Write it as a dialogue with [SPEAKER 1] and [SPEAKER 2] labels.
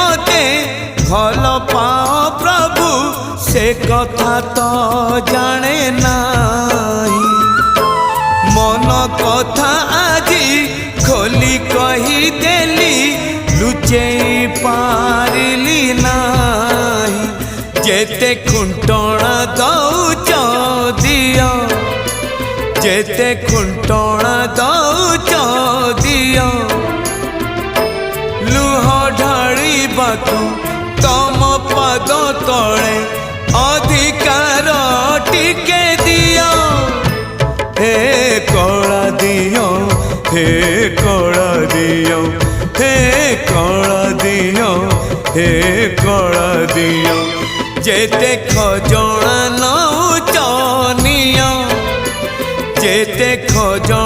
[SPEAKER 1] मते भल पाओ प्रभु से कथा तो जाने नाही। मन कथा आजी खोली कही देली लुचे पारिली नाही। जेते खुंटणा दौच दियो जेते खुंटणा दौच दियो लुह ढाळिबाकू तम पद तले अधिकार टिके दियो। हे कला दियो हे कला दियो हे कला दियो हे कला दियो। जेते खजना नौच नियो जेते खजना